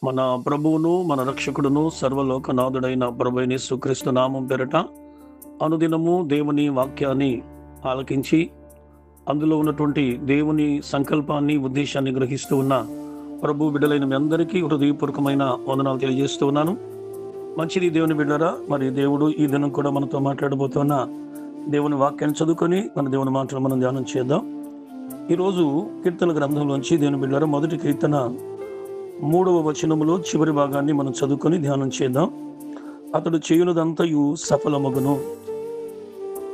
మన ప్రభువును మన రక్షకుడును సర్వలోకనాథుడైన ప్రభువైన యేసుక్రీస్తు నామం పేరట అనుదినము దేవుని వాక్యాన్ని ఆలకించి అందులో ఉన్నటువంటి దేవుని సంకల్పాన్ని ఉద్దేశాన్ని గ్రహిస్తూ ఉన్న ప్రభు బిడ్డలైన మీ అందరికీ హృదయపూర్వకమైన వందనాలు తెలియజేస్తూ ఉన్నాను. మంచిది దేవుని బిడ్డరా, మరి దేవుడు ఈ దినం కూడా మనతో మాట్లాడబోతున్న దేవుని వాక్యాన్ని చదువుకొని మన దేవుని మాటలు మనం ధ్యానం చేద్దాం. ఈరోజు కీర్తన గ్రంథంలోంచి దేవుని బిడ్డరా మొదటి కీర్తన 3వ వచనములో చివరి భాగాన్ని మనం చదువుకొని ధ్యానం చేద్దాం. అతడు చేయునదంతయు సఫలమగును.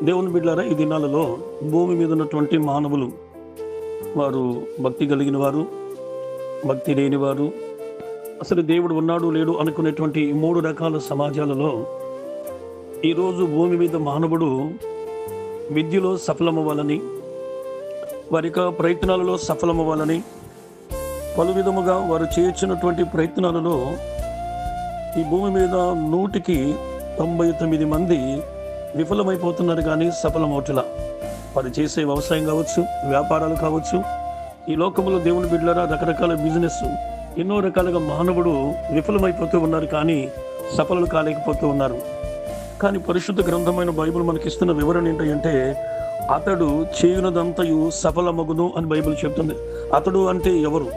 దేవుని బిడ్డలారా, ఈ దినాలలో భూమి మీద ఉన్నటువంటి మానవులు, వారు భక్తి కలిగిన వారు, భక్తి లేని వారు, అసలు దేవుడు ఉన్నాడు లేడు అనుకునేటువంటి 3 రకాల సమాజాలలో ఈరోజు భూమి మీద మానవుడు విద్యలో సఫలమవ్వాలని, వారి యొక్క ప్రయత్నాలలో సఫలమవ్వాలని, పలు విధముగా వారు చేయొచ్చినటువంటి ప్రయత్నాలలో ఈ భూమి మీద 199 మంది విఫలమైపోతున్నారు, కానీ సఫలమవుతులా. వారు చేసే వ్యవసాయం కావచ్చు, వ్యాపారాలు కావచ్చు, ఈ లోకంలో దేవుని బిడ్డలారా రకరకాల బిజినెస్, ఎన్నో రకాలుగా మానవుడు విఫలమైపోతూ ఉన్నారు, కానీ సఫలం కాలేకపోతూ ఉన్నారు. కానీ పరిశుద్ధ గ్రంథమైన బైబిల్ మనకిస్తున్న వివరణ ఏంటంటే, అతడు చేయునదంతయు సఫలమగును అని బైబిల్ చెప్తుంది. అతడు అంటే ఎవరు?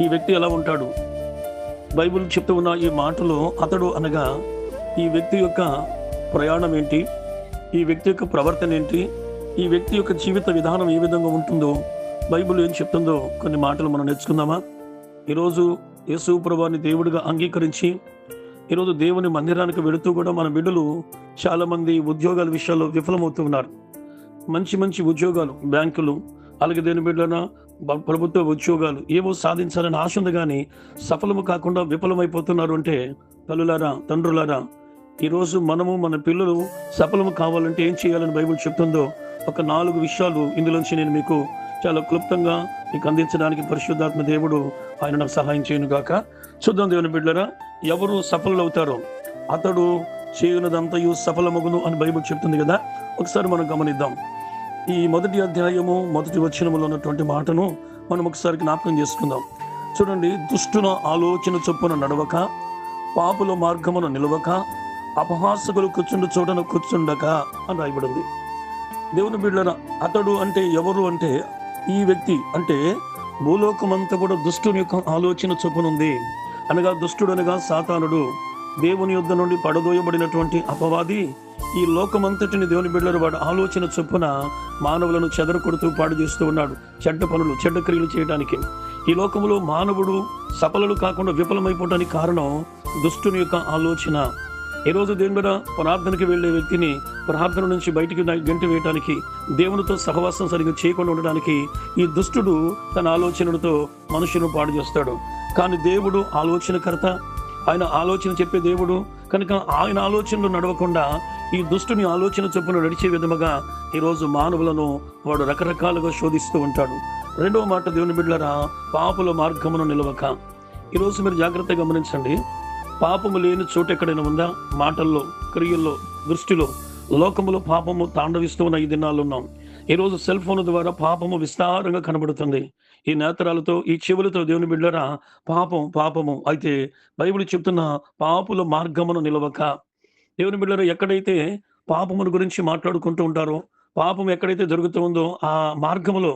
ఈ వ్యక్తి ఎలా ఉంటాడు? బైబిల్ చెప్తూ ఉన్న ఈ మాటలో అతడు అనగా ఈ వ్యక్తి యొక్క ప్రయాణం ఏంటి, ఈ వ్యక్తి యొక్క ప్రవర్తన ఏంటి, ఈ వ్యక్తి యొక్క జీవిత విధానం ఏ విధంగా ఉంటుందో బైబిల్ ఏం చెప్తుందో కొన్ని మాటలు మనం నేర్చుకుందామా? ఈరోజు యేసు ప్రభువుని దేవుడిగా అంగీకరించి ఈరోజు దేవుని మందిరానికి వెళుతూ కూడా మన బిడ్డలు చాలామంది ఉద్యోగాల విషయాల్లో విఫలమవుతూ ఉన్నారు. మంచి మంచి ఉద్యోగాలు, బ్యాంకులు, అలాగే దేని బిడ్డలైనా ప్రభుత్వ ఉద్యోగాలు ఏవో సాధించాలని ఆశ ఉంది, కానీ సఫలము కాకుండా విఫలమైపోతున్నారు. అంటే తల్లులారా, తండ్రులారా, ఈరోజు మనము మన పిల్లలు సఫలము కావాలంటే ఏం చేయాలని బైబిల్ చెప్తుందో ఒక 4 విషయాలు ఇందులోంచి నేను మీకు చాలా క్లుప్తంగా మీకు అందించడానికి పరిశుద్ధాత్మ దేవుడు ఆయన నాకు సహాయం చేయను గాక. చూద్దాం దేవుని బిడ్డలారా, ఎవరు సఫలులవుతారో అతడు చేయునదంతయు సఫలమగును అని బైబిల్ చెప్తుంది కదా. ఒకసారి మనం గమనిద్దాం. ఈ మొదటి అధ్యాయము మొదటి వచనములో ఉన్నటువంటి మాటను మనం ఒకసారి జ్ఞాపకం చేసుకుందాం. చూడండి, దుష్టుల ఆలోచన చొప్పున నడవక, పాపుల మార్గమును నిలవక, అపహాసకులు కూర్చుండు చోటన కూర్చుండక అని రాయబడింది. దేవుని బిడ్డలారా, అతడు అంటే ఎవరు అంటే ఈ వ్యక్తి అంటే భూలోకమంతా కూడా దుష్టుని యొక్క ఆలోచన చొప్పునుంది. అనగా దుష్టుడు అనగా సాతానుడు, దేవుని యుద్ధ నుండి పడదోయబడినటువంటి అపవాది ఈ లోకమంతటిని దేవుని బిడ్డలు వాడు ఆలోచన చొప్పున మానవులను చెదరకొడుతూ పాడు చేస్తూ ఉన్నాడు. చెడ్డ పనులు, చెడ్డ క్రియలు చేయడానికి ఈ లోకంలో మానవుడు సఫలులు కాకుండా విఫలమైపోవడానికి కారణం దుష్టుని యొక్క ఆలోచన. ఈరోజు దేవుని బిడ్డ ప్రార్థనకి వెళ్ళే వ్యక్తిని ప్రార్థన నుంచి బయటికి గంటి వేయడానికి, దేవునితో సహవాసం సరిగ్గా చేయకుండా ఉండడానికి ఈ దుష్టుడు తన ఆలోచనలతో మనుషులను పాడు చేస్తాడు. కానీ దేవుడు ఆలోచనకర్త, ఆయన ఆలోచన చెప్పే దేవుడు కనుక ఆయన ఆలోచనలు నడవకుండా ఈ దుష్టుని ఆలోచన చొప్పున నడిచే విధముగా ఈరోజు మానవులను వాడు రకరకాలుగా శోధిస్తూ ఉంటాడు. రెండవ మాట దేవుని బిడ్డలారా, పాపుల మార్గమును నిలవక. ఈరోజు మీరు జాగ్రత్తగా గమనించండి. పాపము లేని చోటు ఎక్కడైనా ఉందా? మాటల్లో, క్రియల్లో, దృష్టిలో, లోకములో పాపము తాండవిస్తూ ఉన్న ఈ దినాల్లో ఉన్నాం. ఈరోజు సెల్ ఫోన్ ద్వారా పాపము విస్తారంగా కనబడుతుంది. ఈ నేత్రాలతో, ఈ చెవులతో దేవుని బిడ్డలారా పాపము. అయితే బైబిల్ చెప్తున్న పాపుల మార్గమును నిలవక. దేవుని బిడ్డలారా, ఎక్కడైతే పాపమును గురించి మాట్లాడుకుంటూ ఉంటారో, పాపం ఎక్కడైతే జరుగుతూ ఉందో ఆ మార్గములో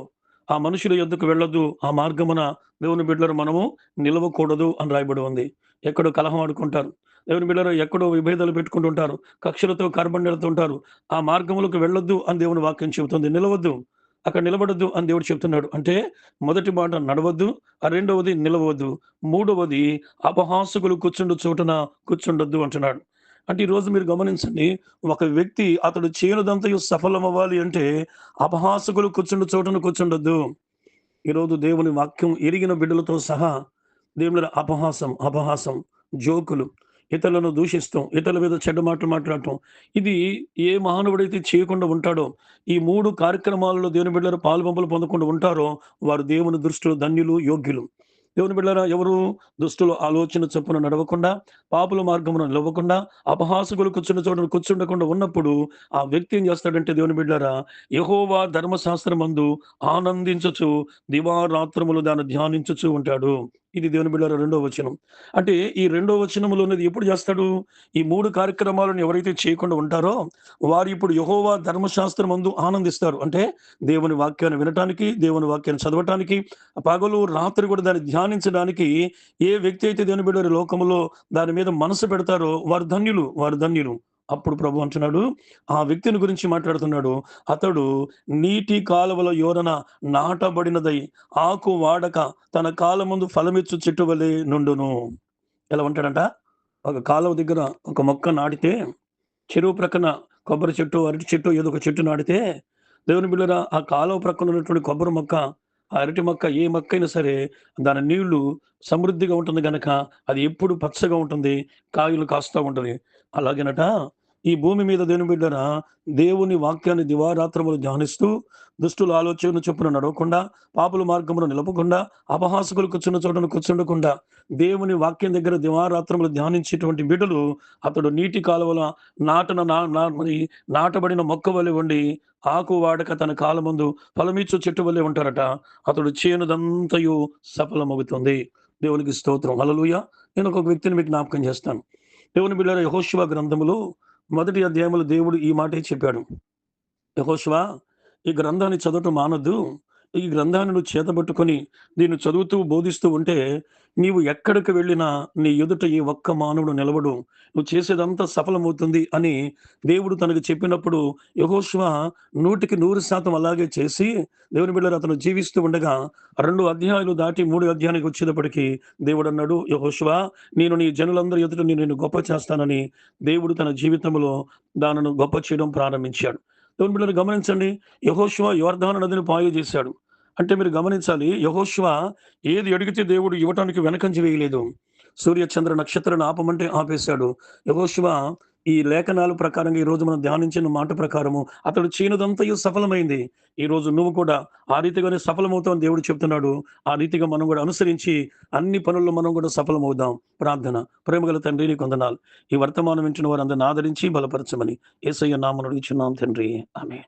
ఆ మనుషుల యొద్దకు వెళ్ళొద్దు, ఆ మార్గమున దేవుని బిడ్డలారా మనము నిలవకూడదు అని రాయబడి ఉంది. ఎక్కడో కలహం ఆడుకుంటారు, దేవుని బిడ్డలారా ఎక్కడో విభేదాలు పెట్టుకుంటుంటారు, కక్షలతో కార్బండలతో ఉంటారు. ఆ మార్గములకు వెళ్ళొద్దు అని దేవుని వాక్యం చెబుతుంది. నిలవద్దు, అక్కడ నిలబడద్దు అని దేవుడు చెప్తున్నాడు. అంటే మొదటి మాట నడవద్దు, రెండవది నిలవద్దు, మూడవది అపహాసకులు కూర్చుండు చోటన కూర్చుండొద్దు అంటున్నాడు. అంటే ఈరోజు మీరు గమనించండి, ఒక వ్యక్తి అతడు చేయనిదంతయు సఫలమవ్వాలి అంటే అపహాసకులు కూర్చుండు చోటన కూర్చుండొద్దు. ఈరోజు దేవుని వాక్యం ఎరిగిన బిడ్డలతో సహా దేవుని అపహాసం, జోకులు, ఇతరులను దూషిస్తాం, ఇతరుల మీద చెడ్డ మాటలు మాట్లాడటం, ఇది ఏ మానవుడైతే చేయకుండా ఉంటాడో, ఈ 3 కార్యక్రమాలలో దేవుని బిడ్డలు పాలుపంపులు పొందకుండా ఉంటారో వారు దేవుని దృష్టిలో ధన్యులు, యోగ్యులు. దేవుని బిడ్డలారా, ఎవరు దుష్టుల ఆలోచన చొప్పున నడవకుండా, పాపుల మార్గమున నిలవకుండా, అపహాసకులు కూర్చున్న చోటను కూర్చుండకుండా ఉన్నప్పుడు ఆ వ్యక్తి ఏం చేస్తాడంటే దేవుని బిడ్డలారా, యెహోవా ధర్మశాస్త్రమందు ఆనందించుచు దివారాత్రములు దాన్ని ధ్యానించుచు ఉంటాడు. ఇది దేవుని బిడ్డలారా రెండో వచనం. అంటే ఈ రెండో వచనంలో ఉన్నది ఎప్పుడు చేస్తాడు? ఈ 3 కార్యక్రమాలను ఎవరైతే చేయకుండా ఉంటారో, వారు ఇప్పుడు యెహోవా ధర్మశాస్త్రమందు ఆనందిస్తారు. అంటే దేవుని వాక్యాన్ని వినటానికి, దేవుని వాక్యాన్ని చదవటానికి, పగలు, రాత్రి కూడా దాన్ని ధ్యానించడానికి ఏ వ్యక్తి అయితే దేవుని బిడ్డలారా లోకములో దాని మీద మనసు పెడతారో వారు ధన్యులు, వారు ధన్యులు. అప్పుడు ప్రభు అంటున్నాడు, ఆ వ్యక్తిని గురించి మాట్లాడుతున్నాడు. అతడు నీటి కాలువల యోరన నాటబడినదై ఆకు వాడక తన కాలమందు ఫలమిచ్చు చెట్టు వలె నుండును. ఎలా ఉంటాడంట? ఒక కాలువ దగ్గర ఒక మొక్క నాటితే, చెరువు ప్రక్కన కొబ్బరి చెట్టు, అరటి చెట్టు ఏదో ఒక చెట్టు నాటితే, దేవుని బిడ్డలారా ఆ కాలువ ప్రక్కన ఉన్నటువంటి కొబ్బరి మొక్క, ఆ అరటి మొక్క ఏ మొక్కైనా సరే దాని నీళ్లు సమృద్ధిగా ఉంటుంది గనక అది ఎప్పుడు పచ్చగా ఉంటుంది. కాయలు కాస్తా ఉంటది. అలాగేనట ఈ భూమి మీద దేవుని బిడ్డలారా దేవుని వాక్యాన్ని దివారాత్రములు ధ్యానిస్తూ దుష్టుల ఆలోచన చొప్పున నడవకుండా, పాపుల మార్గములో నిలపకుండా, అపహాసకులు కూర్చున్న చోటను కూర్చుండకుండా, దేవుని వాక్యం దగ్గర దివారాత్రములు ధ్యానించేటువంటి బిడ్డలు అతడు నీటి కాలువల నాటన నా నా మరి నాటబడిన మొక్క వలె ఉండి, ఆకు వాడక తన కాలమందు ఫలమిచ్చు చెట్టు వలె ఉంటారట. అతడు చేనుదంతయు సఫలమవుతుంది. దేవునికి స్తోత్రం. హల్లెలూయా. నేను ఒక వ్యక్తిని మీకు జ్ఞాపకం చేస్తాను. దేవుని బిడ్డలారా యెహోషువ గ్రంథములో మొదటి అధ్యాయంలో దేవుడు ఈ మాటే చెప్పాడు. యెహోషువ ఈ గ్రంథాన్ని చదవటం మానొద్దు. ఈ గ్రంథాన్ని నువ్వు చేతబట్టుకొని దీన్ని చదువుతూ బోధిస్తూ ఉంటే నీవు ఎక్కడికి వెళ్ళినా నీ ఎదుట ఏ ఒక్క మానవుడు నిలవడు. నువ్వు చేసేదంతా సఫలమవుతుంది అని దేవుడు తనకు చెప్పినప్పుడు యెహోషువ 100% అలాగే చేసి దేవుని బిడ్డలారా అతను జీవిస్తూ ఉండగా 2 అధ్యాయాలు దాటి 3 అధ్యాయానికి వచ్చేటప్పటికి దేవుడన్నాడు, యెహోషువ నేను నీ జనులందరి ఎదుట నిన్ను గొప్ప చేస్తానని దేవుడు తన జీవితంలో దానిని గొప్ప చేయడం ప్రారంభించాడు. దేవుని బిడ్డలారా గమనించండి. యెహోషువ యొర్దాను నదిని పాయ చేశాడు. అంటే మీరు గమనించాలి. యెహోషువ ఏది అడిగితే దేవుడు ఇవ్వటానికి వెనకంజ వేయలేదు. సూర్య, చంద్ర, నక్షత్రాన్ని ఆపమంటే ఆపేశాడు. యెహోషువ ఈ లేఖనాల ప్రకారంగా ఈరోజు మనం ధ్యానించిన మాట ప్రకారము అతడు చేయనిదంతయు సఫలమైంది. ఈరోజు నువ్వు కూడా ఆ రీతిగానే సఫలమవుతావని దేవుడు చెప్తున్నాడు. ఆ రీతిగా మనం కూడా అనుసరించి అన్ని పనుల్లో మనం కూడా సఫలమవుదాం. ప్రార్థన. ప్రేమగల తండ్రి నీకు వందనాలు. ఈ వర్తమానం వింటున్న వారందరిని ఆదరించి బలపరచమని యేసయ్య నామమున అడుగుచున్నాం తండ్రి. ఆమేన్.